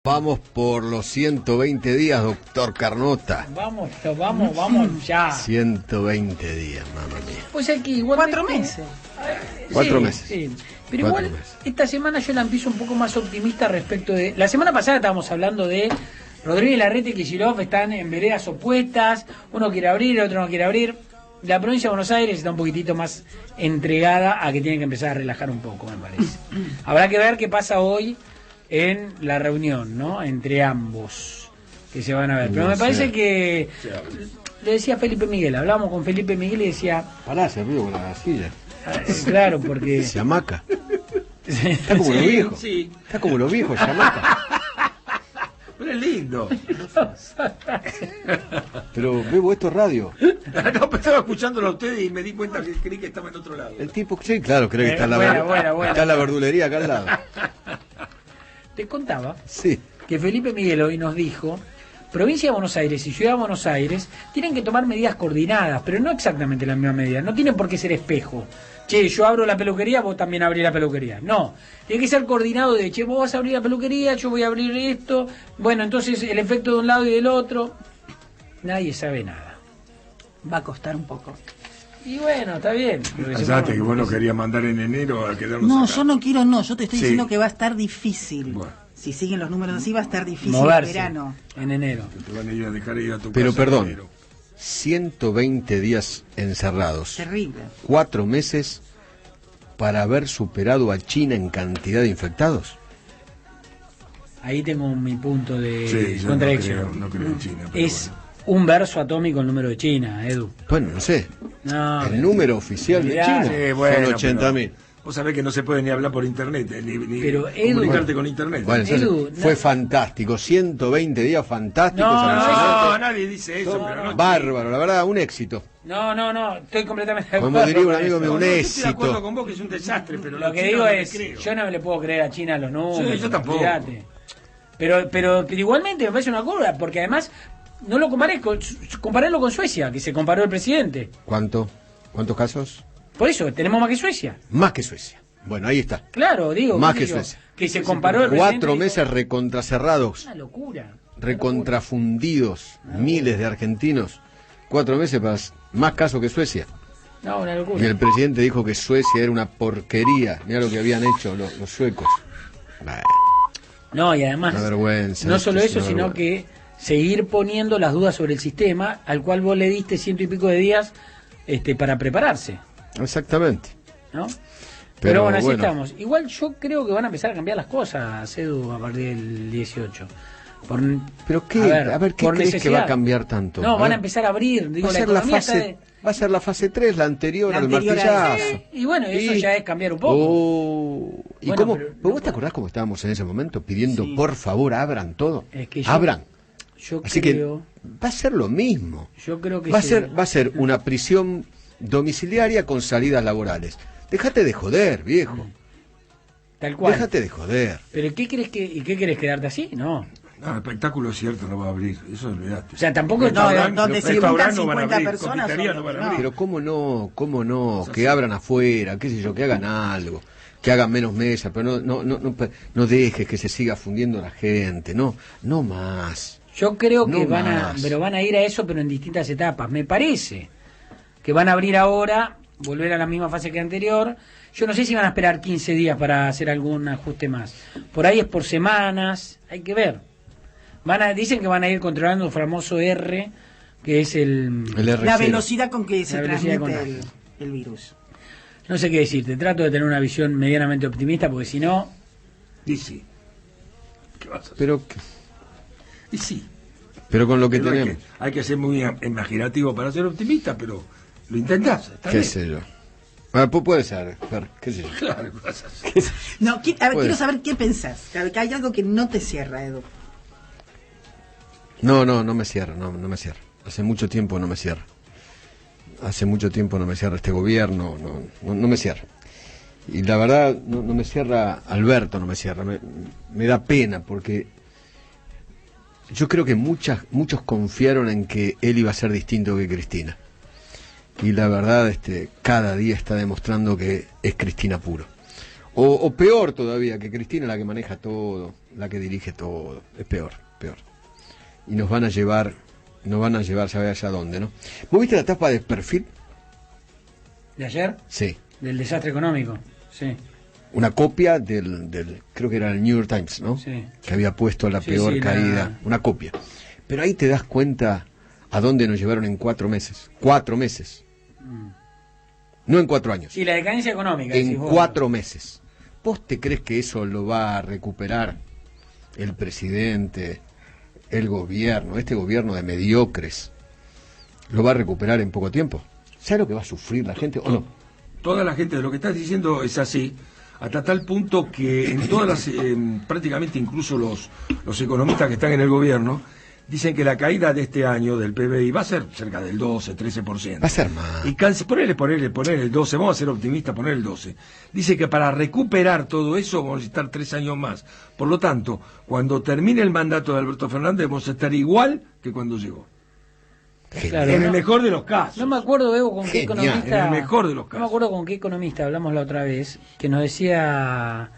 Vamos por los 120 días, doctor Carnota. Vamos ya. 120 días, mamá mía. Pues aquí igual 4 meses. 4 meses. Sí. Pero 4 igual, meses. esta semana yo la empiezo un poco más optimista respecto de... La semana pasada estábamos hablando de Rodríguez Larreta y Kicillof están en veredas opuestas, uno quiere abrir, el otro no quiere abrir. La provincia de Buenos Aires está un poquitito más entregada a que tiene que empezar a relajar un poco, me parece. Habrá que ver qué pasa hoy en la reunión, ¿no? Entre ambos que se van a ver. Pero No me parece sé. que... Le decía Felipe Miguel, hablamos con Felipe Miguel y decía... Pará, se río con la silla. Claro, porque... Se amaca. Está como los viejos. Sí, Está como los viejos, se amaca. pero es lindo. Pero, Bebo, esto es radio. No, pero estaba escuchándolo a ustedes y me di cuenta que creí que estaba en otro lado. El tipo, sí, claro, cree que está en la, Buena. está en la verdulería acá al lado. Te contaba Sí. que Felipe Miguel hoy nos dijo: Provincia de Buenos Aires y Ciudad de Buenos Aires tienen que tomar medidas coordinadas, pero no exactamente la misma medida. No tienen por qué ser espejo. Che, yo abro la peluquería, vos también abrís la peluquería. No, tiene que ser coordinado de, che, vos vas a abrir la peluquería, yo voy a abrir esto. Bueno, entonces el efecto de un lado y del otro. Nadie sabe nada. Va a costar un poco. Y bueno, está bien. Pensaste que vos no querías mandar en enero a quedarnos No, acá. yo no quiero, no. Yo te estoy Sí. diciendo que va a estar difícil. Bueno. Si siguen los números así, va a estar difícil el Moverse verano. en enero. Te van a ir a dejar ir a tu Pero casa en perdón, enero. 120 días encerrados. Terrible. 4 meses para haber superado a China en cantidad de infectados. Ahí tengo mi punto de Sí, yo contradicción. no creo en China. Pero Es bueno. un verso atómico el número de China, Edu. Bueno, no sé. No, El número oficial de Mirá, China Sí, bueno, son 80.000. pero Vos sabés que no se puede ni hablar por internet, ni Pero, Edu, comunicarte con internet. Bueno, entonces, Edu, fue no. fantástico. 120 días fantásticos. No, alucinantes. No, nadie dice eso, pero no. Bárbaro, la verdad, un éxito. no, estoy completamente de Como acuerdo diría un con amigo eso. mío, un Yo estoy de acuerdo éxito. con vos que es un desastre, pero Lo los que chinos digo no es, les creo. yo no le puedo creer a China los números. Sí, yo tampoco. olvídate. Pero igualmente me parece una curva, porque además no lo comparé compararlo con Suecia, que se comparó el presidente. ¿Cuántos casos? Por eso, tenemos más que Suecia. Más que Suecia. Bueno, ahí está. Claro, digo. Más qué que sé yo, Suecia. Que se comparó el presidente. 4 y dijo, meses recontracerrados, Una locura. recontrafundidos, miles de argentinos. 4 meses para más casos que Suecia. No, una Y locura. el presidente dijo que Suecia era una porquería. Mira lo que habían hecho los suecos. Bueno, No, y además, una vergüenza. no esto solo es eso, una sino vergüenza. que seguir poniendo las dudas sobre el sistema al cual vos le diste 100 y pico de días para prepararse, Exactamente. ¿no? Pero Pero bueno, así bueno. estamos. Igual yo creo que van a empezar a cambiar las cosas, Edu, a partir del 18. Por, Pero qué, a ver, ¿qué por crees que necesidad. va a cambiar tanto? No, van a ver, empezar a abrir. Digo, va a la ser la economía está fase, va a ser la fase 3, la anterior La al anterior a martillazo. esa. Y bueno, eso Y- ya es cambiar un poco. ¿Y Bueno, cómo? pero ¿Vos no te acordás cómo estábamos en ese momento pidiendo, Sí. por favor, abran todo? Es que yo- Abran. Yo Así creo, que va a ser lo mismo. yo creo que Va a se- ser una prisión domiciliaria con salidas laborales. Déjate de joder, viejo. tal cual. Déjate de joder. Pero ¿qué querés quedarte así? No. No, el espectáculo es cierto, no va a abrir. Eso olvidaste. O sea, tampoco No, Restaurante- donde se restaurante juntan no van a 50 abrir, personas, confitería son- no van a no. abrir. Pero cómo no, que abran afuera, qué sé yo, que hagan algo, que hagan menos mesas, pero no dejes que se siga fundiendo la gente, no más. Yo creo que No van más. a ir a eso, pero en distintas etapas. Me parece que van a abrir ahora, volver a la misma fase que anterior. Yo no sé si van a esperar 15 días para hacer algún ajuste más. Por ahí es por semanas, hay que ver. Dicen que van a ir controlando el famoso R, que es El R0. La velocidad con que se La velocidad de transmite contagio. el virus. No sé qué decirte, trato de tener una visión medianamente optimista, porque si no, Y sí. ¿Qué vas a hacer? Pero Y sí. con lo que Pero tenemos, hay que ser muy imaginativo para ser optimista, pero lo intentás. Está qué bien. sé yo. Ah, puede ser, Fer, qué sé yo. Claro, ¿qué vas a hacer? No, a ver, Puede. quiero saber qué pensás. Que hay algo que no te cierra, Edu. No me cierra, no me cierra. Hace mucho tiempo no me cierra. Hace mucho tiempo no me cierra este gobierno, no me cierra. Y la verdad, no me cierra Alberto, no me cierra. Me da pena porque yo creo que muchos confiaron en que él iba a ser distinto que Cristina. Y la verdad, cada día está demostrando que es Cristina puro. O peor todavía, que Cristina la que maneja todo, la que dirige todo. Es peor. Y nos van a llevar, sabe allá dónde, ¿no? ¿Vos viste la tapa de Perfil? ¿De ayer? Sí. Del desastre económico, sí. Una copia del creo que era el New York Times, ¿no? Sí. Que había puesto la peor sí, caída. Una copia. Pero ahí te das cuenta a dónde nos llevaron en 4 meses. 4 meses. No en 4 años. Y la decadencia económica. En decís vos. 4 meses. ¿Vos te crees que eso lo va a recuperar el presidente, el gobierno, este gobierno de mediocres? ¿Lo va a recuperar en poco tiempo? ¿Sabe lo que va a sufrir la gente o no? Toda la gente, de lo que estás diciendo es así, hasta tal punto que en todas las, prácticamente incluso los economistas que están en el gobierno, dicen que la caída de este año del PBI va a ser cerca del 12, 13%. Va a ser más. Y poner el 12, vamos a ser optimistas, poner el 12. Dice que para recuperar todo eso vamos a necesitar 3 años más. Por lo tanto, cuando termine el mandato de Alberto Fernández vamos a estar igual que cuando llegó. Claro, En el mejor de los casos. No me acuerdo, Evo, con qué Genial. economista. En el mejor de los No casos. me acuerdo con qué economista hablamos la otra vez, que nos decía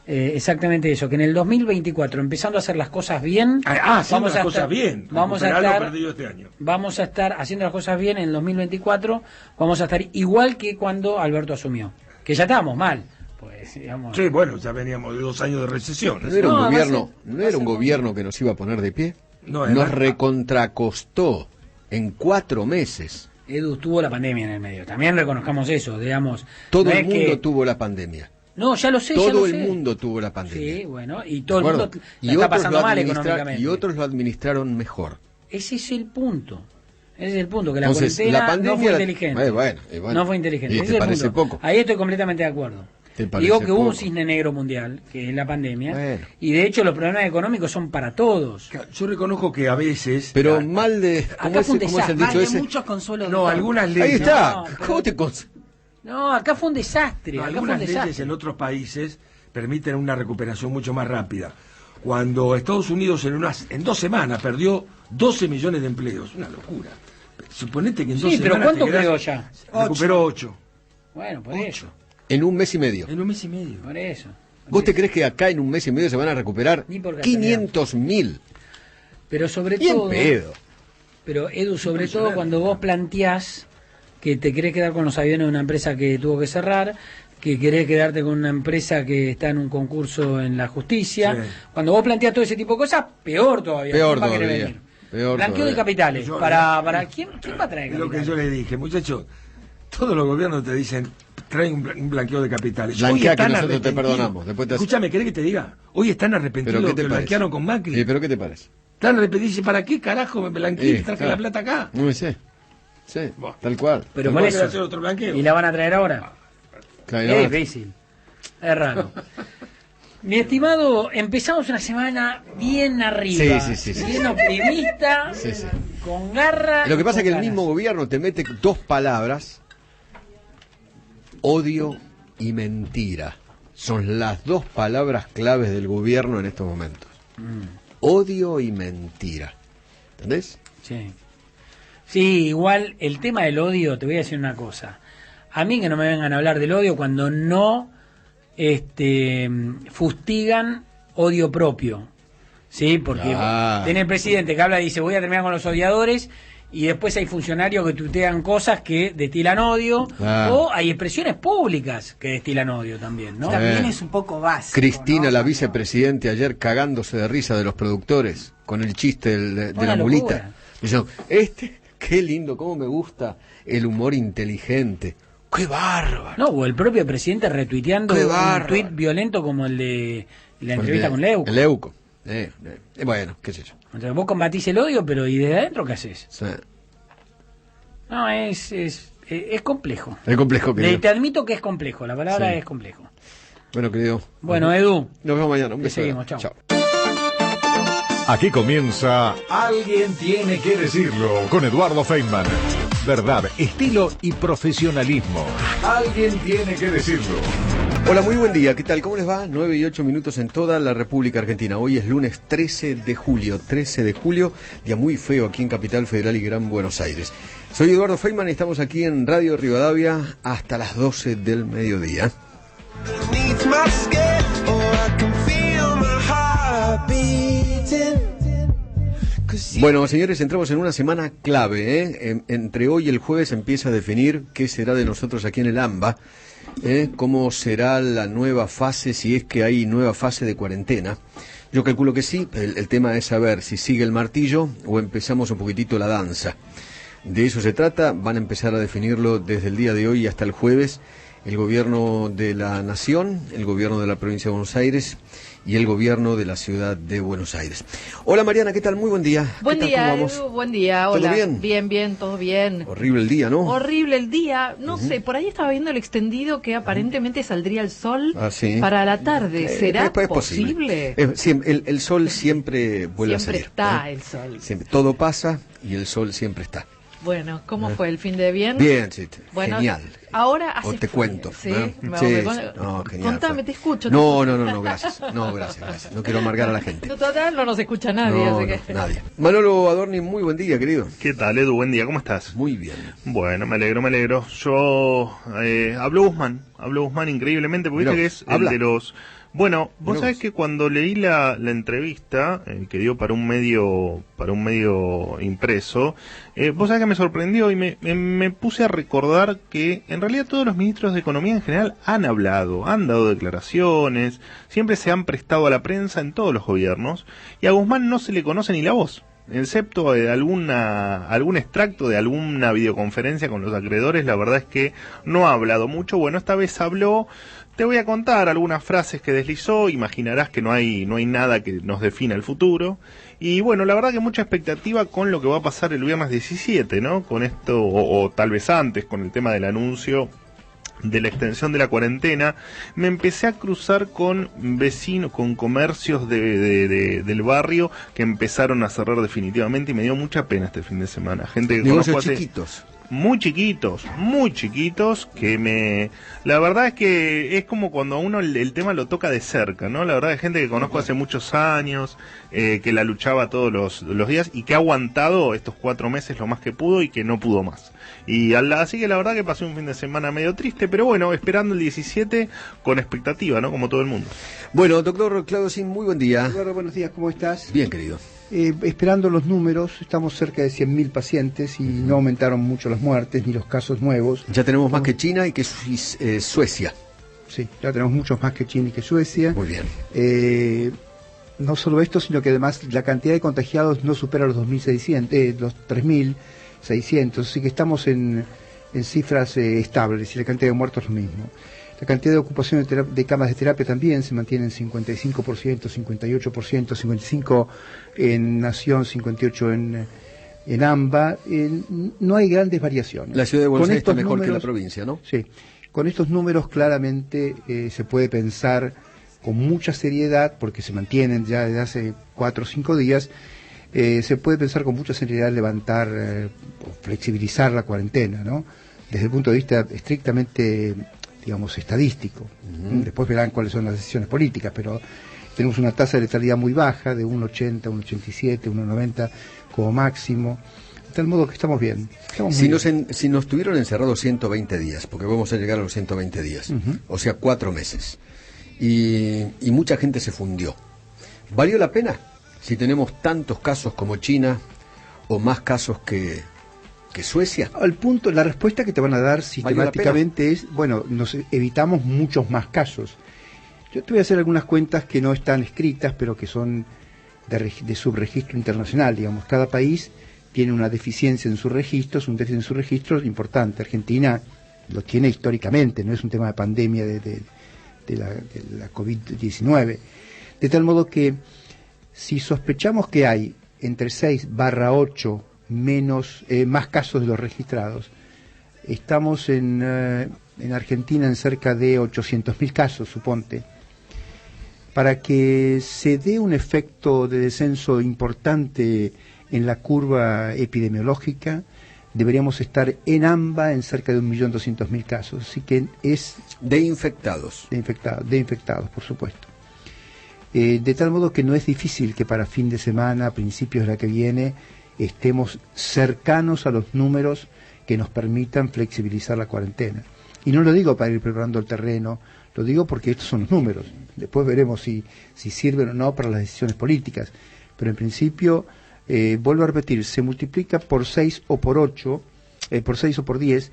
exactamente eso, que en el 2024, empezando a hacer las cosas bien. Haciendo las cosas bien. Vamos a Recuperar lo estar. perdido este año. Vamos a estar haciendo las cosas bien en el 2024. Vamos a estar igual que cuando Alberto asumió. Que ya estábamos mal. Pues, digamos. Sí, bueno, ya veníamos de 2 años de recesión. ¿No era un No, va a gobierno, ser- no va a era un ser gobierno que nos iba a poner de pie? No, Nos era- recontracostó en 4 meses. Edu tuvo la pandemia en el medio. También reconozcamos eso, digamos. Todo no el es mundo que- tuvo la pandemia. No, ya lo sé. ya Todo lo el sé. mundo tuvo la pandemia. Sí, bueno, y todo el ¿De mundo acuerdo? la está pasando mal administra- económicamente. y otros lo administraron mejor. Ese es el punto. Ese es el punto, que la Entonces, cuarentena la pandemia no fue la- inteligente. bueno, No fue inteligente. ¿Y Ese te es el parece punto. poco? Ahí estoy completamente de acuerdo. ¿Te parece Digo que hubo un poco? cisne negro mundial, que es la pandemia, Bueno. y de hecho los problemas económicos son para todos. Yo reconozco que a veces... Pero mal de... Acá fue un ¿Cómo es el desastre. dicho Vale ese? muchos consuelos. No, algunas leyes... Ahí está. No, pero- ¿Cómo te cons- No, acá fue un desastre. No, Acá fue un algunas leyes desastre. en otros países permiten una recuperación mucho más rápida. Cuando Estados Unidos en 2 semanas perdió 12 millones de empleos, una locura. Suponete que en 2 Sí, pero semanas ¿cuánto te quedás- creó ya? Recuperó 8. Bueno, por eso. En un mes y medio. En un mes y medio. Por eso. ¿Vos te crees que acá en un mes y medio se van a recuperar Ni por casualidad. 500.000? Pero sobre Bien todo... pedo. Pero Edu, sobre todo cuando vos planteás que te querés quedar con los aviones de una empresa que tuvo que cerrar, que querés quedarte con una empresa que está en un concurso en la justicia, Sí. cuando vos planteás todo ese tipo de cosas, peor todavía. Peor ¿Quién va a querer todavía. venir? Peor Blanqueo todavía. de capitales. Yo- para ¿quién va a traer Es lo que capitales? yo le dije, muchachos, todos los gobiernos te dicen, traen un blanqueo de capitales. Blanquea Hoy que están nosotros te arrepentidos. perdonamos, después te hace- Escúchame, ¿querés que te diga? Hoy están arrepentidos ¿Pero qué te que parece? blanquearon con Macri. Sí, ¿pero qué te parece? Están arrepentidos. Dice, ¿para qué carajo me blanqueé? Traje claro. la plata acá. No sé. Sí, Bueno. tal cual. Pero Tal por cual. ¿Vos querés eso. hacer otro blanqueo? ¿Y la van a traer ahora? Claro, Es difícil. Es raro. Mi estimado, empezamos una semana bien arriba. Sí. Bien optimista, Sí. con garra. Lo que y pasa es con que el ganas. mismo gobierno te mete 2 palabras, odio y mentira. Son las 2 palabras claves del gobierno en estos momentos. Odio y mentira. ¿Entendés? Sí. Sí, igual el tema del odio, te voy a decir una cosa. A mí que no me vengan a hablar del odio cuando no fustigan odio propio. Sí, porque Claro. tiene el presidente que habla y dice voy a terminar con los odiadores y después hay funcionarios que tuitean cosas que destilan odio Claro. o hay expresiones públicas que destilan odio también, ¿no? También Sí. es un poco básico. Cristina, ¿no? la vicepresidente, ayer cagándose de risa de los productores con el chiste de Una la locura. mulita. Diciendo, qué lindo, cómo me gusta el humor inteligente. ¡Qué bárbaro! No, o el propio presidente retuiteando Qué un bárbaro. tuit violento como el de la entrevista con Leuco. El Leuco. Bueno, qué sé yo. Entonces vos combatís el odio, pero ¿y desde adentro qué haces? Sí. No, es complejo. Es complejo, querido. Te admito que es complejo, la palabra Sí. es complejo. Bueno, querido. Bueno, Edu, Nos vemos mañana. Un te beso. seguimos, chao. Aquí comienza Alguien tiene que decirlo con Eduardo Feynman. Verdad, estilo y profesionalismo. Alguien tiene que decirlo. Hola, muy buen día. ¿Qué tal? ¿Cómo les va? 9 y 8 minutos en toda la República Argentina. Hoy es lunes 13 de julio. 13 de julio, día muy feo aquí en Capital Federal y Gran Buenos Aires. Soy Eduardo Feynman y estamos aquí en Radio Rivadavia hasta las 12 del mediodía. Beneath my my skin. Oh, I can feel my heart beating. Bueno, señores, entramos en una semana clave, ¿eh? Entre hoy y el jueves empieza a definir qué será de nosotros aquí en el AMBA, cómo será la nueva fase, si es que hay nueva fase de cuarentena. Yo calculo que sí, el tema es saber si sigue el martillo o empezamos un poquitito la danza. De eso se trata, van a empezar a definirlo desde el día de hoy hasta el jueves el gobierno de la Nación, el gobierno de la provincia de Buenos Aires y el gobierno de la ciudad de Buenos Aires. Hola Mariana, ¿qué tal? Muy buen día. Buen día, Edu, buen día. Hola. ¿Todo bien? Bien, todo bien. Horrible el día, ¿no? Horrible el día. No sé, por ahí estaba viendo el extendido que aparentemente saldría el sol para la tarde. ¿Será es posible? El sol siempre vuelve a salir. Siempre está el sol. Siempre. Todo pasa y el sol siempre está. Bueno, ¿cómo fue el fin de bien? Bien, sí, bueno, genial. Ahora hace te frío, cuento. ¿sí? No, genial. Contame, te escucho. No, gracias. No, gracias. No quiero amargar a la gente. Total, no nos escucha nadie. No, así que... nadie. Manolo Adorni, muy buen día, querido. ¿Qué tal, Edu? Buen día, ¿cómo estás? Muy bien. Bueno, me alegro. Yo habló Guzmán increíblemente, porque viste que es el de los... Bueno, vos sabés que cuando leí la entrevista que dio para un medio impreso, vos sabés que me sorprendió y me puse a recordar que en realidad todos los ministros de Economía en general han hablado, han dado declaraciones, siempre se han prestado a la prensa en todos los gobiernos, y a Guzmán no se le conoce ni la voz, excepto algún extracto de alguna videoconferencia con los acreedores. La verdad es que no ha hablado mucho. Bueno, esta vez habló. Te voy a contar algunas frases que deslizó, imaginarás que no hay nada que nos defina el futuro. Y bueno, la verdad que mucha expectativa con lo que va a pasar el viernes 17, ¿no? Con esto, o tal vez antes, con el tema del anuncio de la extensión de la cuarentena. Me empecé a cruzar con vecinos, con comercios del barrio que empezaron a cerrar definitivamente y me dio mucha pena este fin de semana. Gente que conozco chiquitos. Muy chiquitos, que la verdad es que es como cuando a uno el tema lo toca de cerca, ¿no? La verdad es gente que conozco hace muchos años, que la luchaba todos los días y que ha aguantado estos 4 meses lo más que pudo y que no pudo más. Y así que la verdad que pasé un fin de semana medio triste, pero bueno, esperando el 17 con expectativa, ¿no? Como todo el mundo. Bueno, doctor Claudio Sin, muy buen día. Eduardo, buenos días, ¿cómo estás? Bien, querido. Esperando los números, estamos cerca de 100.000 pacientes y no aumentaron mucho las muertes ni los casos nuevos. Ya tenemos más que China y que Suecia. Sí, ya tenemos muchos más que China y que Suecia. Muy bien. No solo esto, sino que además la cantidad de contagiados no supera los 2.600, los 3.600, así que estamos en cifras estables y la cantidad de muertos es lo mismo. La cantidad de ocupación de camas de terapia también se mantiene en 55%, 58%, 55% en Nación, 58% en AMBA. No hay grandes variaciones. La ciudad de Buenos Aires está mejor que la provincia, ¿no? Sí. Con estos números claramente se puede pensar con mucha seriedad, porque se mantienen ya desde hace 4 o 5 días, se puede pensar con mucha seriedad levantar o flexibilizar la cuarentena, ¿no? Desde el punto de vista estrictamente, digamos, estadístico. Después verán cuáles son las decisiones políticas, pero tenemos una tasa de letalidad muy baja, de 1,80, 1,87, 1,90 como máximo, de tal modo que estamos bien. Si nos tuvieron encerrados 120 días, porque vamos a llegar a los 120 días, o sea, 4 meses, y mucha gente se fundió, ¿valió la pena? Si tenemos tantos casos como China, o más casos que Suecia. Al punto, la respuesta que te van a dar sistemáticamente es, bueno, nos evitamos muchos más casos. Yo te voy a hacer algunas cuentas que no están escritas, pero que son de subregistro internacional, digamos. Cada país tiene una deficiencia en sus registros, un déficit en sus registros importante. Argentina lo tiene históricamente, no es un tema de pandemia de la COVID-19. De tal modo que si sospechamos que hay entre 6/8 más casos de los registrados, estamos en Argentina en cerca de 800.000 casos, suponte. Para que se dé un efecto de descenso importante en la curva epidemiológica, deberíamos estar en AMBA en cerca de 1.200.000 casos. Así que es... De infectados. De infectados, por supuesto. De tal modo que no es difícil que para fin de semana, a principios de la que viene, estemos cercanos a los números que nos permitan flexibilizar la cuarentena. Y no lo digo para ir preparando el terreno, Lo digo porque estos son los números. Después veremos si sirven o no para las decisiones políticas. Pero en principio, vuelvo a repetir, se multiplica por 6 o por 8, por 6 o por 10,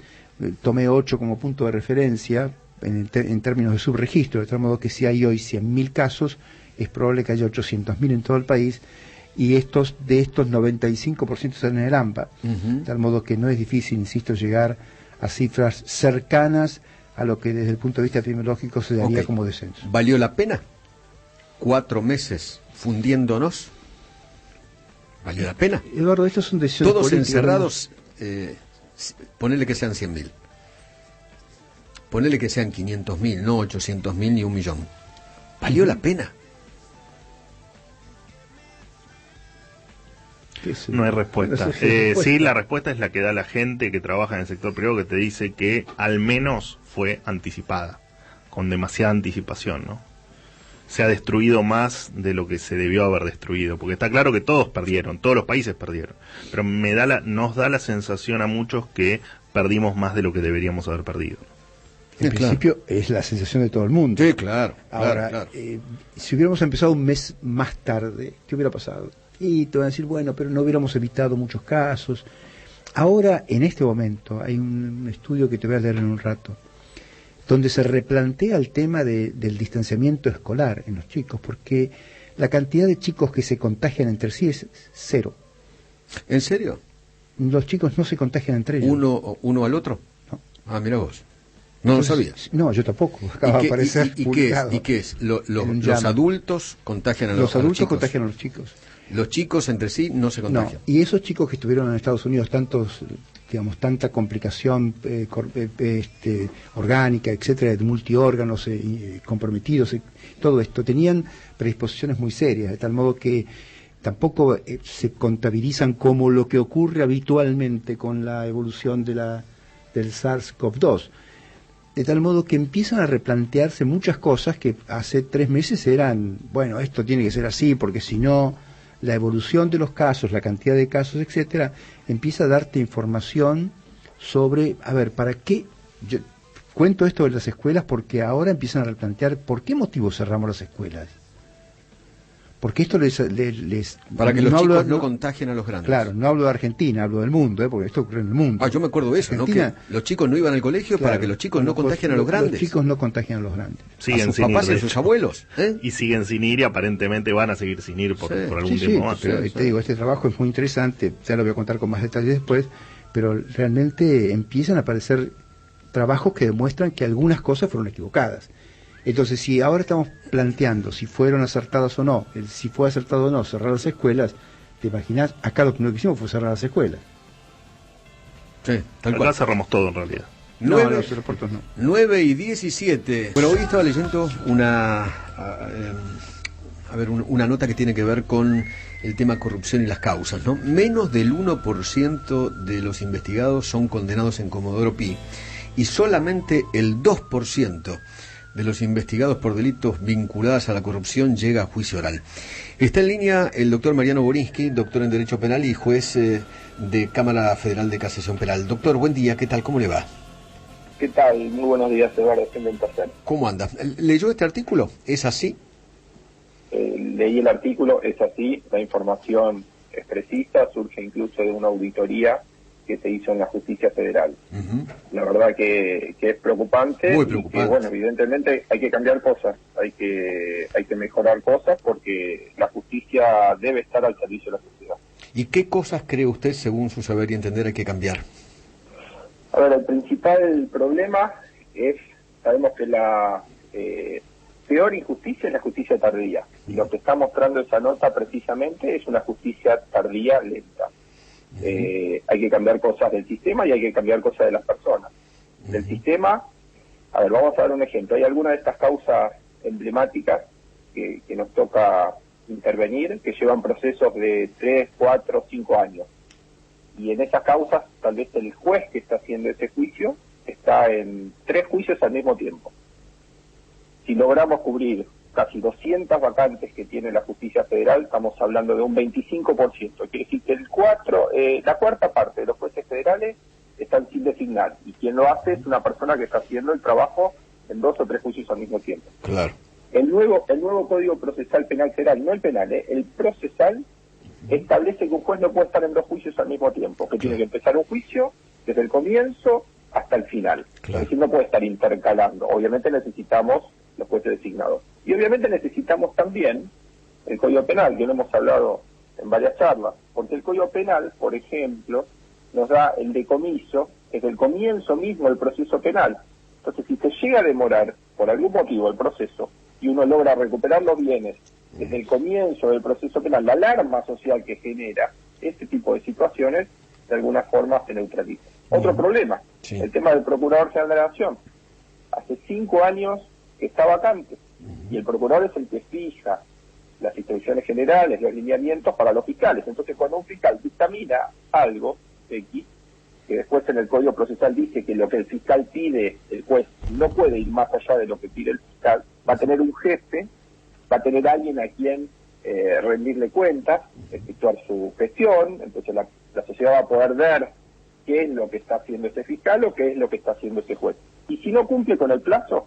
tomé 8 como punto de referencia en términos de subregistro, de tal modo que si hay hoy 100.000 casos, es probable que haya 800.000 en todo el país, y de estos 95% están en el AMBA, de tal modo que no es difícil, insisto, llegar a cifras cercanas a lo que desde el punto de vista epidemiológico se daría como descenso. ¿Valió la pena? 4 meses fundiéndonos. ¿Valió la pena? Eduardo, estos son decisiones todos políticas, encerrados, ponele que sean 100.000. Ponele que sean 500.000, no 800.000 ni 1.000.000. ¿Valió la pena? No hay respuesta. Sí, la respuesta es la que da la gente que trabaja en el sector privado, que te dice que al menos fue anticipada, con demasiada anticipación, ¿no? Se ha destruido más de lo que se debió haber destruido, porque está claro que todos perdieron, todos los países perdieron, pero nos da la sensación a muchos que perdimos más de lo que deberíamos haber perdido. En principio es la sensación de todo el mundo. Sí, claro. Ahora, claro. Si hubiéramos empezado un mes más tarde, ¿qué hubiera pasado? Y te van a decir, bueno, pero no hubiéramos evitado muchos casos. Ahora, en este momento, hay un estudio que te voy a leer en un rato, donde se replantea el tema del distanciamiento escolar en los chicos, porque la cantidad de chicos que se contagian entre sí es 0. ¿En serio? Los chicos no se contagian entre ellos. ¿Uno al otro? No. Ah, mira vos. No lo sabías. No, yo tampoco. Acaba de aparecer publicado. ¿Y qué es? ¿Los adultos contagian a los chicos? Los adultos contagian a los chicos. Los chicos entre sí no se contagian. No, y esos chicos que estuvieron en Estados Unidos, tanta complicación orgánica, etcétera, de multiórganos comprometidos, todo esto, tenían predisposiciones muy serias, de tal modo que tampoco se contabilizan como lo que ocurre habitualmente con la evolución del SARS-CoV-2. De tal modo que empiezan a replantearse muchas cosas que hace 3 meses eran, bueno, esto tiene que ser así, porque si no, la evolución de los casos, la cantidad de casos, etcétera, empieza a darte información sobre, a ver, ¿para qué? Yo cuento esto de las escuelas porque ahora empiezan a replantear por qué motivo cerramos las escuelas. Porque esto les para que los chicos no contagien a los grandes. Claro, no hablo de Argentina, hablo del mundo, porque esto ocurre en el mundo. Yo me acuerdo de eso, Argentina, ¿no? Que los chicos no iban al colegio, claro, para que los chicos no contagien a los grandes. Los chicos no contagian a los grandes. Siguen a sus papás y a sus abuelos. Y siguen sin ir y aparentemente van a seguir sin ir por algún tiempo más. Pero te digo, este trabajo es muy interesante, ya lo voy a contar con más detalles después, pero realmente empiezan a aparecer trabajos que demuestran que algunas cosas fueron equivocadas. Entonces, si ahora estamos planteando si fueron acertadas o no, si fue acertado o no cerrar las escuelas, ¿te imaginas? Acá lo primero que hicimos fue cerrar las escuelas. Sí, tal cual. Acá cerramos todo en realidad. 9:17. Bueno, hoy estaba leyendo una nota que tiene que ver con el tema corrupción y las causas, ¿no? Menos del 1% de los investigados son condenados en Comodoro Pi y solamente el 2% de los investigados por delitos vinculados a la corrupción llega a juicio oral. Está en línea el doctor Mariano Borinsky, doctor en Derecho Penal y juez de Cámara Federal de Casación Penal. Doctor, buen día, ¿qué tal? ¿Cómo le va? ¿Qué tal? Muy buenos días, Eduardo. Un placer. ¿Cómo anda? ¿Leyó este artículo? ¿Es así? Leí el artículo, es así. La información es precisa, surge incluso de una auditoría que se hizo en la Justicia Federal. La verdad que es preocupante. Muy preocupante. Y que, bueno, evidentemente hay que cambiar cosas, hay que mejorar cosas porque la justicia debe estar al servicio de la sociedad. ¿Y qué cosas cree usted, según su saber y entender, hay que cambiar? A ver, el principal problema es, sabemos que la peor injusticia es la justicia tardía. Y lo que está mostrando esa nota precisamente es una justicia tardía lenta. Hay que cambiar cosas del sistema y hay que cambiar cosas de las personas. Del sistema, a ver, vamos a dar un ejemplo. Hay algunas de estas causas emblemáticas que nos toca intervenir, que llevan procesos de 3, 4, 5 años. Y en esas causas, tal vez el juez que está haciendo ese juicio está en 3 juicios al mismo tiempo. Si logramos cubrir casi 200 vacantes que tiene la justicia federal, estamos hablando de un 25%. Quiere decir que la cuarta parte de los jueces federales están sin designar. Y quien lo hace es una persona que está haciendo el trabajo en 2 o 3 juicios al mismo tiempo. Claro. El nuevo Código Procesal Penal Federal, no el penal, el procesal, establece que un juez no puede estar en 2 juicios al mismo tiempo, que tiene que empezar un juicio desde el comienzo hasta el final. Es decir, no puede estar intercalando. Obviamente necesitamos los jueces designados. Y obviamente necesitamos también el Código Penal, que lo hemos hablado en varias charlas, porque el Código Penal, por ejemplo, nos da el decomiso desde el comienzo mismo del proceso penal. Entonces, si se llega a demorar por algún motivo el proceso y uno logra recuperar los bienes desde el comienzo del proceso penal, la alarma social que genera este tipo de situaciones, de alguna forma se neutraliza. Otro problema, el tema del Procurador General de la Nación. Hace 5 años que está vacante, y el Procurador es el que fija las instrucciones generales, los lineamientos para los fiscales. Entonces, cuando un fiscal dictamina algo, X, que después en el Código Procesal dice que lo que el fiscal pide, el juez no puede ir más allá de lo que pide el fiscal, va a tener un jefe, va a tener alguien a quien rendirle cuentas, efectuar su gestión. Entonces la sociedad va a poder ver qué es lo que está haciendo ese fiscal o qué es lo que está haciendo ese juez. Y si no cumple con el plazo,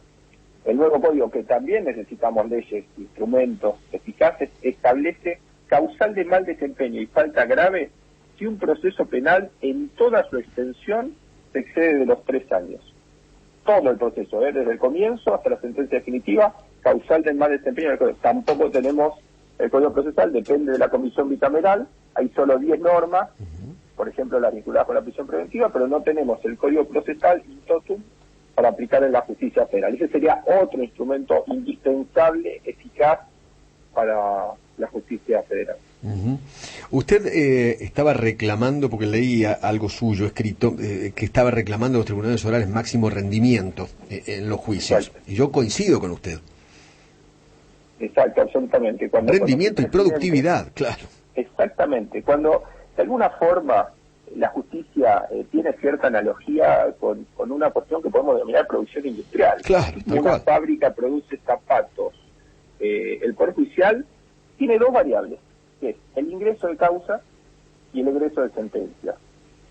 el nuevo código, que también necesitamos leyes, instrumentos eficaces, establece causal de mal desempeño y falta grave si un proceso penal en toda su extensión se excede de los 3 años. Todo el proceso, desde el comienzo hasta la sentencia definitiva, causal del mal desempeño del código. Tampoco tenemos el Código Procesal, depende de la comisión bicameral, hay solo 10 normas, por ejemplo las vinculadas con la prisión preventiva, pero no tenemos el Código Procesal in totum para aplicar en la justicia federal. Ese sería otro instrumento indispensable, eficaz para la justicia federal. Usted estaba reclamando, porque leía algo suyo escrito, que estaba reclamando a los tribunales orales máximo rendimiento en los juicios. Exacto. Y yo coincido con usted. Exacto, absolutamente. Rendimiento y productividad, claro. Exactamente. Cuando de alguna forma la justicia tiene cierta analogía con una cuestión que podemos denominar producción industrial. Claro, una fábrica produce zapatos. El Poder Judicial tiene 2 variables, que es el ingreso de causa y el egreso de sentencia.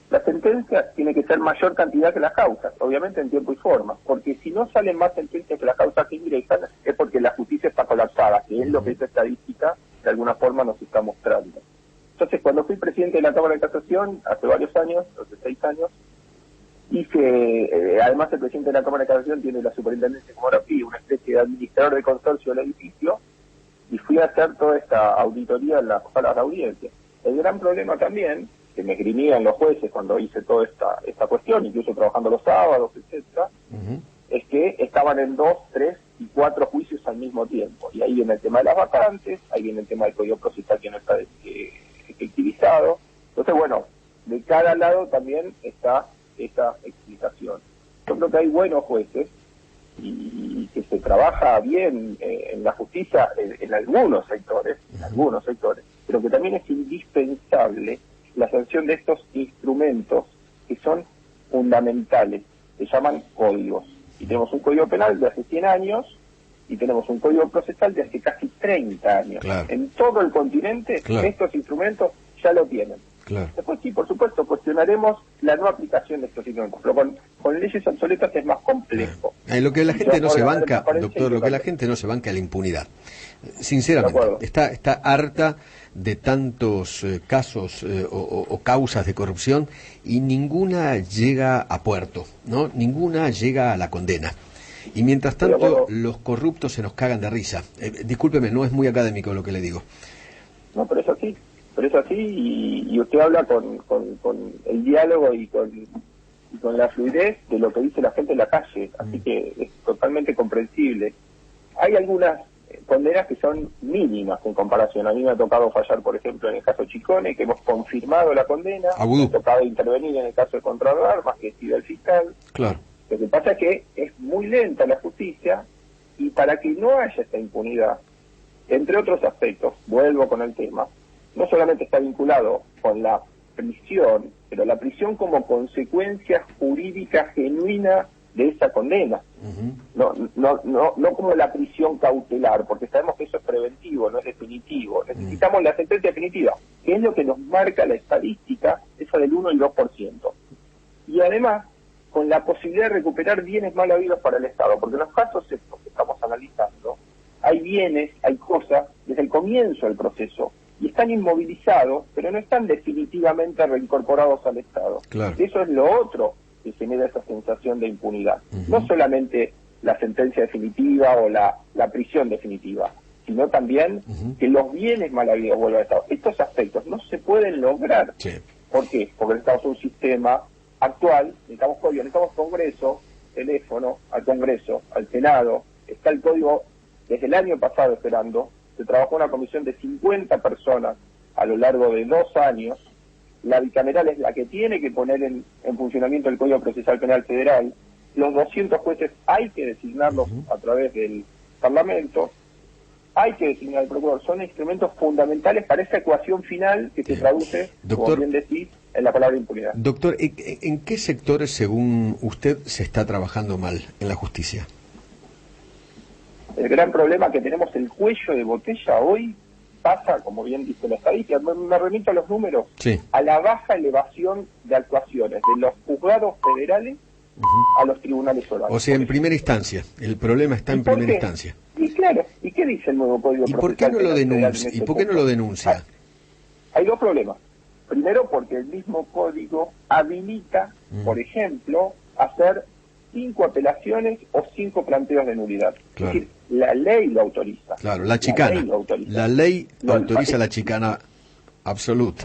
La sentencia tiene que ser mayor cantidad que las causas, obviamente en tiempo y forma, porque si no salen más sentencias que las causas que ingresan, es porque la justicia está colapsada, que es lo que esta estadística de alguna forma nos está mostrando. Entonces, cuando fui presidente de la Cámara de Casación, hace varios años, hace 6 años, además el presidente de la Cámara de Casación tiene la superintendencia como RAPI, una especie de administrador de consorcio del edificio, y fui a hacer toda esta auditoría en las salas de audiencia. El gran problema también, que me esgrimían los jueces cuando hice toda esta cuestión, incluso trabajando los sábados, etcétera, es que estaban en 2, 3 y 4 juicios al mismo tiempo. Y ahí viene el tema de las vacantes, ahí viene el tema del Código Procesal que no está efectivizado. Entonces, bueno, de cada lado también está esa explicación. Yo creo que hay buenos jueces y que se trabaja bien en la justicia en algunos sectores, pero que también es indispensable la sanción de estos instrumentos que son fundamentales, se llaman códigos. Y tenemos un código penal de hace 100 años y tenemos un código procesal de hace casi 30 años. Claro. En todo el continente estos instrumentos ya lo tienen. Claro. Después sí, por supuesto, cuestionaremos la no aplicación de estos instrumentos, pero con leyes obsoletas es más complejo. Lo que la gente no se banca, doctor, lo que la gente no se banca es la impunidad. Sinceramente, está harta de tantos casos o causas de corrupción y ninguna llega a puerto, ¿no? Ninguna llega a la condena. Y mientras tanto, los corruptos se nos cagan de risa. Discúlpeme, no es muy académico lo que le digo. No, pero es así. Y usted habla con el diálogo y con la fluidez de lo que dice la gente en la calle, así que es totalmente comprensible. Hay algunas condenas que son mínimas en comparación. A mí me ha tocado fallar, por ejemplo, en el caso Chicone, que hemos confirmado la condena. Me ha tocado intervenir en el caso de Contralor de Armas, que decide el fiscal. Claro. Lo que pasa es que es muy lenta la justicia, y para que no haya esta impunidad, entre otros aspectos, vuelvo con el tema, no solamente está vinculado con la prisión, pero la prisión como consecuencia jurídica genuina de esa condena. No como la prisión cautelar, porque sabemos que eso es preventivo, no es definitivo. Necesitamos la sentencia definitiva, que es lo que nos marca la estadística, esa del 1 y 2%. Y además, con la posibilidad de recuperar bienes mal habidos para el Estado, porque en los casos estos que estamos analizando, hay bienes, hay cosas desde el comienzo del proceso, y están inmovilizados, pero no están definitivamente reincorporados al Estado. Claro. Eso es lo otro que genera esa sensación de impunidad. No solamente la sentencia definitiva o la prisión definitiva, sino también que los bienes mal habidos vuelvan al Estado. Estos aspectos no se pueden lograr. Sí. ¿Por qué? Porque necesitamos un sistema actual, necesitamos código, necesitamos Congreso, teléfono al Congreso, al Senado, está el código desde el año pasado esperando, se trabajó una comisión de 50 personas a lo largo de 2 años, la bicameral es la que tiene que poner en funcionamiento el Código Procesal Penal Federal, los 200 jueces hay que designarlos a través del Parlamento, hay que designar al procurador, son instrumentos fundamentales para esa ecuación final que se traduce, Doctor, como bien decís, en la palabra impunidad. Doctor, ¿en qué sectores, según usted, se está trabajando mal en la justicia? El gran problema que tenemos, el cuello de botella hoy, pasa, como bien dice la estadística, me remito a los números, sí, a la baja elevación de actuaciones de los juzgados federales a los tribunales orales. O sea, en primera instancia, el problema está en primera instancia. Y claro, ¿y qué dice el nuevo Código Procesal? ¿Y por qué no lo Penal Federal denuncia? en ¿Y ese por qué no punto? lo denuncia? Hay 2 problemas. Primero, porque el mismo código habilita, por ejemplo, hacer 5 apelaciones o 5 planteos de nulidad. Claro. Es decir, la ley lo autoriza. Claro, la chicana. La ley autoriza la chicana absoluta.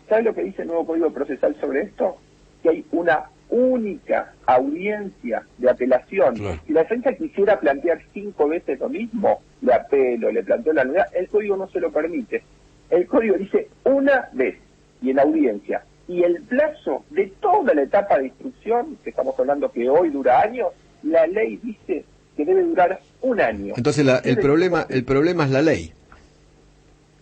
¿Sabe lo que dice el nuevo Código Procesal sobre esto? Que hay una única audiencia de apelación. Claro. Si la defensa quisiera plantear 5 veces lo mismo, le apelo, le planteo la nulidad, el código no se lo permite. El código dice una vez y en audiencia. Y el plazo de toda la etapa de instrucción, que estamos hablando que hoy dura años, la ley dice que debe durar 1 año. Entonces el problema es la ley.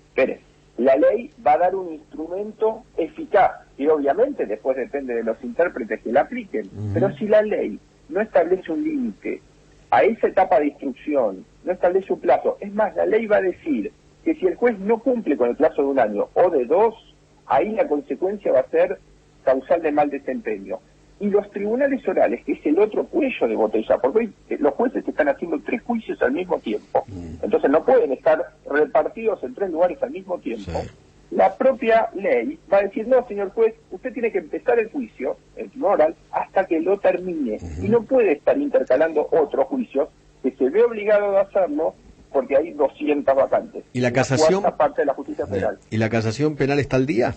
Espere, la ley va a dar un instrumento eficaz, y obviamente después depende de los intérpretes que la apliquen, pero si la ley no establece un límite a esa etapa de instrucción, no establece un plazo, es más, la ley va a decir que si el juez no cumple con el plazo de 1 año o de 2, ahí la consecuencia va a ser causal de mal desempeño. Y los tribunales orales, que es el otro cuello de botella, porque hoy los jueces están haciendo 3 juicios al mismo tiempo, entonces no pueden estar repartidos en 3 lugares al mismo tiempo. Sí. La propia ley va a decir, no, señor juez, usted tiene que empezar el juicio, el tribunal oral, hasta que lo termine, y no puede estar intercalando otros juicios, que se ve obligado a hacerlo porque hay 200 vacantes. ¿Y la casación? Parte de la justicia federal. ¿Y la casación penal está al día?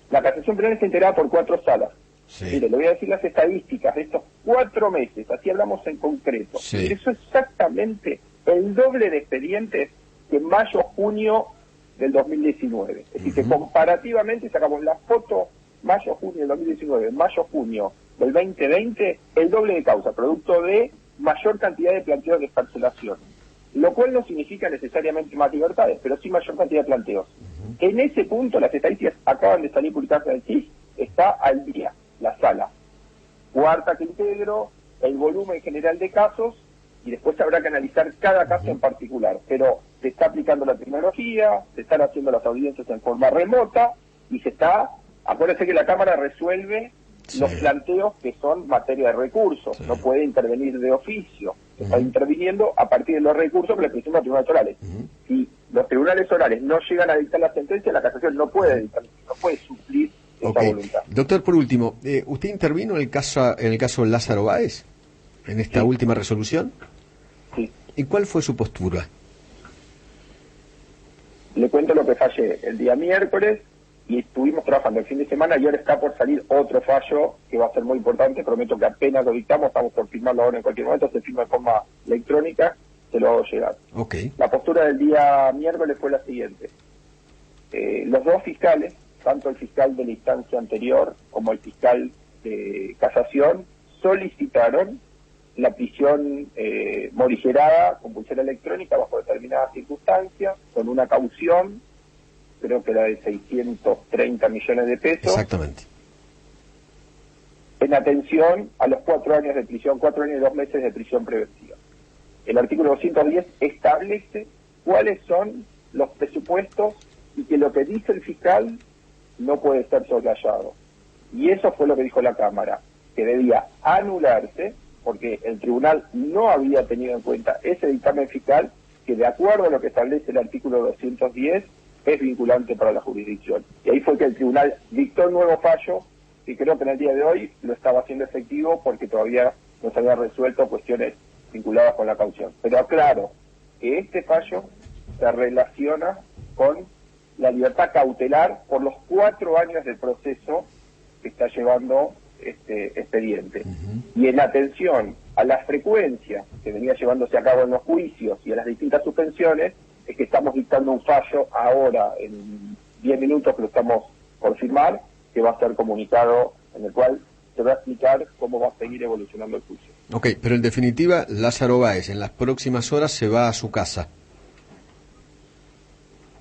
La casación penal está integrada por 4 salas. Sí. Mire, le voy a decir las estadísticas de estos 4 meses, así hablamos en concreto. Sí. Eso es exactamente el doble de expedientes que mayo-junio del 2019. Es decir, que comparativamente sacamos la foto mayo-junio del 2019, mayo-junio del 2020, el doble de causa, producto de mayor cantidad de planteos de excarcelación. Lo cual no significa necesariamente más libertades, pero sí mayor cantidad de planteos. En ese punto, las estadísticas acaban de salir publicadas en el CIS, está al día, la sala. 4ª que integro, el volumen general de casos, y después habrá que analizar cada caso en particular. Pero se está aplicando la tecnología, se están haciendo las audiencias en forma remota, y se está, acuérdense que la Cámara resuelve los planteos que son materia de recursos, no puede intervenir de oficio, está interviniendo a partir de los recursos que le presentan los tribunales orales. Si los tribunales orales no llegan a dictar la sentencia, la casación no puede dictar, no puede suplir esa voluntad. Doctor, por último, ¿usted intervino en el caso Lázaro Báez, en esta última resolución? Sí. ¿Y cuál fue su postura? Le cuento lo que fallé el día miércoles, y estuvimos trabajando el fin de semana, y ahora está por salir otro fallo que va a ser muy importante. Prometo que apenas lo dictamos, estamos por firmarlo ahora en cualquier momento, se firma de forma electrónica, se lo hago llegar. La postura del día miércoles fue la siguiente. Los 2 fiscales, tanto el fiscal de la instancia anterior como el fiscal de casación, solicitaron la prisión morigerada con pulsera electrónica bajo determinadas circunstancias, con una caución, creo que era de 630 millones de pesos. Exactamente. En atención a los 4 años de prisión, 4 años y 2 meses de prisión preventiva. El artículo 210 establece cuáles son los presupuestos y que lo que dice el fiscal no puede ser soslayado. Y eso fue lo que dijo la Cámara, que debía anularse porque el tribunal no había tenido en cuenta ese dictamen fiscal que, de acuerdo a lo que establece el artículo 210, es vinculante para la jurisdicción. Y ahí fue que el tribunal dictó el nuevo fallo, y creo que en el día de hoy lo estaba haciendo efectivo porque todavía no se había resuelto cuestiones vinculadas con la caución. Pero aclaro que este fallo se relaciona con la libertad cautelar por los 4 años del proceso que está llevando este expediente. Y en atención a la frecuencia que venía llevándose a cabo en los juicios y a las distintas suspensiones, es que estamos dictando un fallo ahora, en 10 minutos que lo estamos por firmar, que va a ser comunicado, en el cual se va a explicar cómo va a seguir evolucionando el juicio. Ok, pero en definitiva, Lázaro Báez en las próximas horas se va a su casa.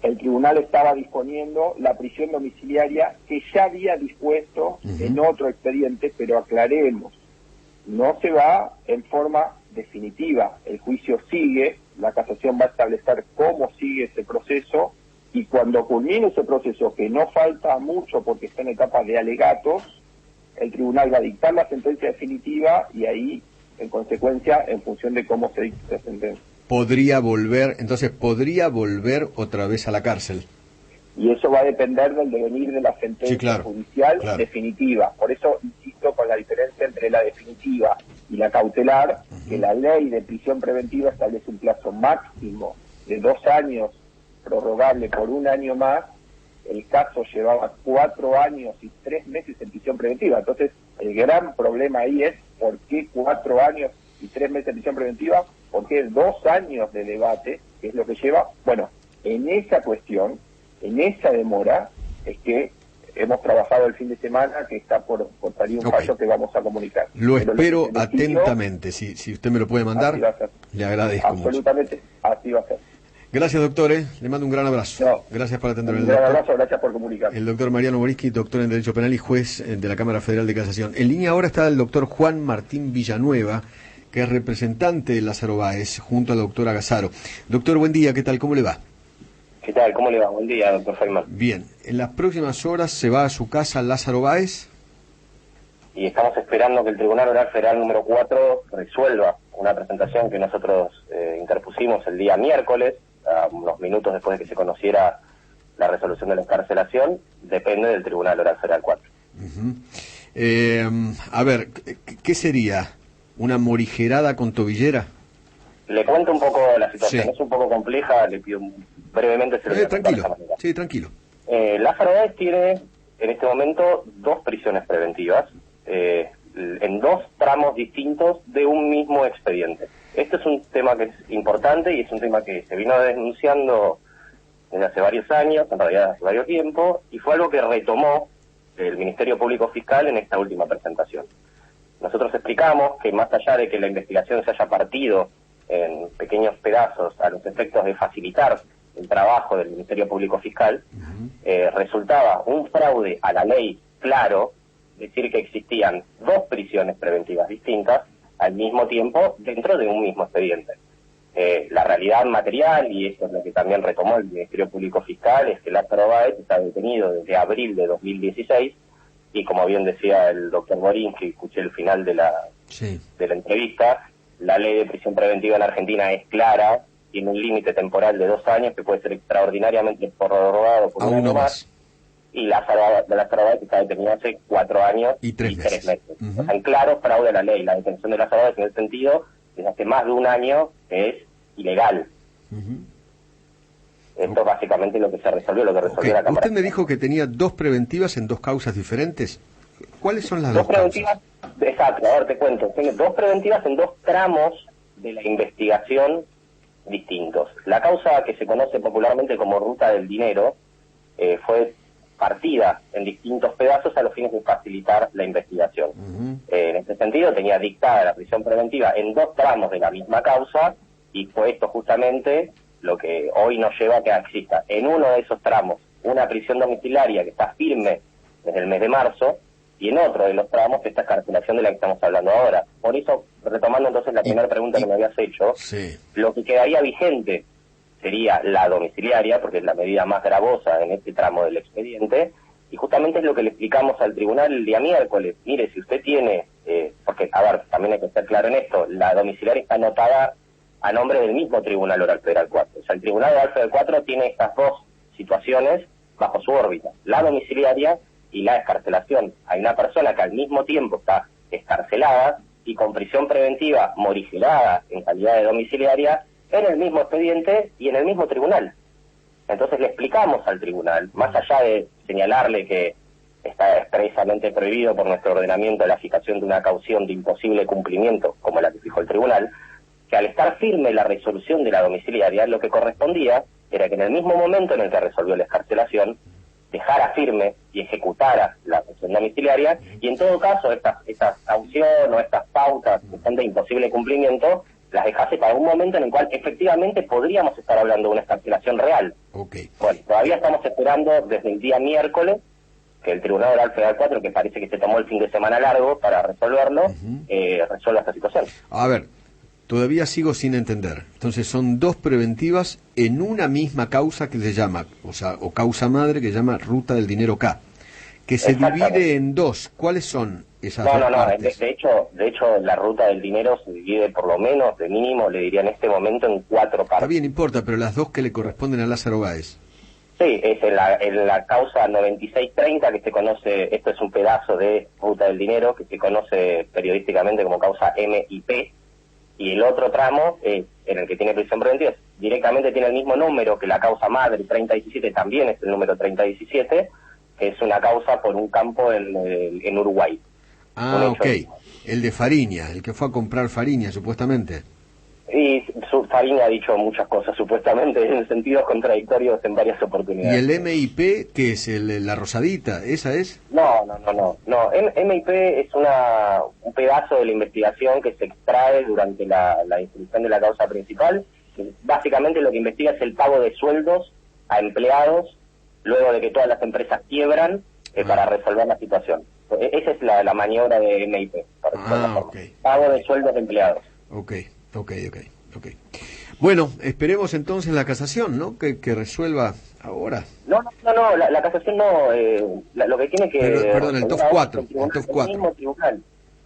El tribunal estaba disponiendo la prisión domiciliaria que ya había dispuesto en otro expediente, pero aclaremos, no se va en forma definitiva, el juicio sigue, la casación va a establecer cómo sigue ese proceso, y cuando culmine ese proceso, que no falta mucho porque está en etapa de alegatos, el tribunal va a dictar la sentencia definitiva y ahí, en consecuencia, en función de cómo se dicta esa sentencia. Podría volver otra vez a la cárcel. Y eso va a depender del devenir de la sentencia judicial definitiva. Por eso insisto con la diferencia entre la definitiva y la cautelar, que la ley de prisión preventiva establece un plazo máximo de 2 años, prorrogable por 1 año más. El caso llevaba 4 años y 3 meses en prisión preventiva. Entonces, el gran problema ahí es ¿por qué 4 años y 3 meses en prisión preventiva? ¿Por qué 2 años de debate, que es lo que lleva? Bueno, en esa cuestión, en esa demora, es que hemos trabajado el fin de semana, que está por salir un fallo que vamos a comunicar. Lo espero atentamente. Si usted me lo puede mandar, le agradezco absolutamente mucho. Así va a ser. Gracias, doctor. Le mando un gran abrazo. Gracias por atenderme. Un gran abrazo, gracias por comunicar. El doctor Mariano Boriski, doctor en Derecho Penal y juez de la Cámara Federal de Casación. En línea ahora está el doctor Juan Martín Villanueva, que es representante de Lázaro Báez, junto al doctor Agazaro. Doctor, buen día, ¿qué tal? ¿Cómo le va? ¿Qué tal? ¿Cómo le va? Buen día, doctor Feynman. Bien, en las próximas horas se va a su casa Lázaro Báez. Y estamos esperando que el Tribunal Oral Federal número 4 resuelva una presentación que nosotros interpusimos el día miércoles, unos minutos después de que se conociera la resolución de la encarcelación. Depende del Tribunal Oral Federal 4. A ver, ¿qué sería? ¿Una morigerada con tobillera? Le cuento un poco la situación, es un poco compleja, le pido brevemente... Tranquilo, sí, tranquilo. Lázaro Báez tiene en este momento 2 prisiones preventivas, en 2 tramos distintos de un mismo expediente. Este es un tema que es importante y es un tema que se vino denunciando desde hace varios años, en realidad hace varios tiempo, y fue algo que retomó el Ministerio Público Fiscal en esta última presentación. Nosotros explicamos que más allá de que la investigación se haya partido en pequeños pedazos a los efectos de facilitar el trabajo del Ministerio Público Fiscal, resultaba un fraude a la ley claro, decir que existían 2 prisiones preventivas distintas al mismo tiempo dentro de un mismo expediente. La realidad material, y eso es lo que también retomó el Ministerio Público Fiscal, es que Lázaro Báez está detenido desde abril de 2016, y como bien decía el doctor Morín, que escuché el final de la entrevista, la ley de prisión preventiva en Argentina es clara, tiene un límite temporal de 2 años que puede ser extraordinariamente prorrogado por un año más, y Lázaro Báez está detenido hace 4 años y 3 meses. O sea, en claro fraude a la ley. La detención de Lázaro Báez en ese sentido, desde hace más de un año, es ilegal. Esto es básicamente lo que se resolvió, lo que resolvió la Cámara. Usted me dijo que tenía 2 preventivas en 2 causas diferentes. ¿Cuáles son las 2 dos preventivas? causas? Exacto, a ver, te cuento. Tiene 2 preventivas en 2 tramos de la investigación distintos. La causa que se conoce popularmente como ruta del dinero fue partida en distintos pedazos a los fines de facilitar la investigación. En este sentido, tenía dictada la prisión preventiva en 2 tramos de la misma causa, y fue esto justamente lo que hoy nos lleva a que exista en uno de esos tramos una prisión domiciliaria que está firme desde el mes de marzo, y en otro de los tramos esta escarcelación de la que estamos hablando ahora. Por eso, retomando entonces la primera pregunta que me habías hecho, lo que quedaría vigente sería la domiciliaria, porque es la medida más gravosa en este tramo del expediente, y justamente es lo que le explicamos al tribunal el día miércoles. Mire, si usted tiene, porque, a ver, también hay que estar claro en esto, la domiciliaria está anotada a nombre del mismo Tribunal Oral Federal 4. O sea, el Tribunal Oral Federal 4 tiene estas dos situaciones bajo su órbita, la domiciliaria y la excarcelación. Hay una persona que al mismo tiempo está excarcelada y con prisión preventiva morigerada en calidad de domiciliaria en el mismo expediente y en el mismo tribunal. Entonces le explicamos al tribunal, más allá de señalarle que está expresamente prohibido por nuestro ordenamiento la fijación de una caución de imposible cumplimiento, como la que fijó el tribunal, que al estar firme la resolución de la domiciliaria, lo que correspondía era que en el mismo momento en el que resolvió la excarcelación, dejara firme y ejecutara la resolución domiciliaria, y en todo caso estas caución o estas pautas que son de imposible cumplimiento, las dejase para un momento en el cual efectivamente podríamos estar hablando de una excarcelación real. Bueno, todavía estamos esperando desde el día miércoles que el Tribunal Oral Federal 4, que parece que se tomó el fin de semana largo para resolverlo, resuelva esta situación. A ver, todavía sigo sin entender. Entonces son dos preventivas en una misma causa que se llama, o causa madre que se llama Ruta del Dinero K, que se divide en dos. ¿Cuáles son esas dos partes? De hecho, la Ruta del Dinero se divide por lo menos, de mínimo, le diría en este momento, en 4 partes. Está bien, importa, pero las dos que le corresponden a Lázaro Báez. Sí, es en la causa 9630, que se conoce, esto es un pedazo de Ruta del Dinero, que se conoce periodísticamente como causa MIP, y el otro tramo, en el que tiene prisión preventiva, directamente tiene el mismo número que la causa madre, 3017, también es el número 3017, que es una causa por un campo en Uruguay. Ah, ok. El de Fariña, el que fue a comprar Fariña, supuestamente. Y Fariña ha dicho muchas cosas, supuestamente, en sentidos contradictorios en varias oportunidades. ¿Y el MIP, que es la rosadita? ¿Esa es? No. MIP es un pedazo de la investigación que se extrae durante la instrucción de la causa principal. Básicamente lo que investiga es el pago de sueldos a empleados luego de que todas las empresas quiebran para resolver la situación. Esa es la maniobra de MIP. Pago de sueldos de empleados. Ok. Bueno, esperemos entonces la casación, ¿no? Que resuelva ahora. No, la casación no. Lo que tiene que... Perdón, el TOF 4.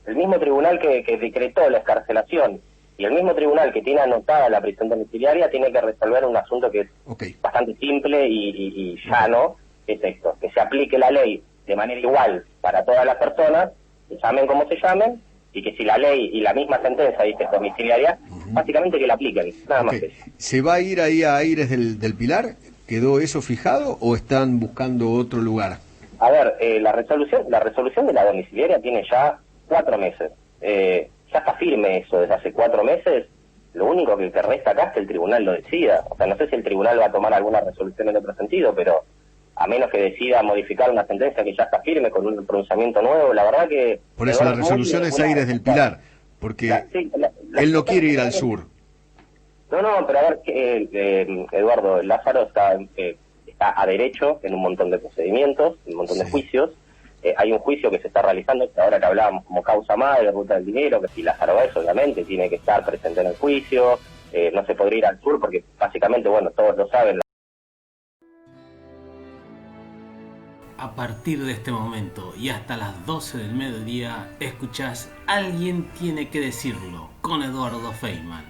El mismo tribunal que decretó la excarcelación y el mismo tribunal que tiene anotada la prisión domiciliaria tiene que resolver un asunto que es bastante simple y llano, que es esto, que se aplique la ley de manera igual para todas las personas, se llamen como se llamen, y que si la ley y la misma sentencia dice domiciliaria, básicamente que la apliquen, nada más que eso. ¿Se va a ir ahí a Aires del Pilar? ¿Quedó eso fijado o están buscando otro lugar? A ver, la resolución de la domiciliaria tiene ya 4 meses. Ya está firme eso desde hace 4 meses. Lo único que resta acá es que el tribunal lo decida. O sea, no sé si el tribunal va a tomar alguna resolución en otro sentido, pero a menos que decida modificar una sentencia que ya está firme con un pronunciamiento nuevo, la verdad que... Por eso la resolución es Aires del Pilar, porque él no quiere ir al sur. No, pero a ver, Eduardo, Lázaro está a derecho en un montón de procedimientos, en un montón de juicios. Hay un juicio que se está realizando, ahora que hablábamos como causa madre, Ruta del Dinero, que si Lázaro Báez obviamente tiene que estar presente en el juicio, no se podría ir al sur porque básicamente, bueno, todos lo saben. A partir de este momento y hasta las 12 del mediodía, escuchás Alguien tiene que decirlo con Eduardo Feynman.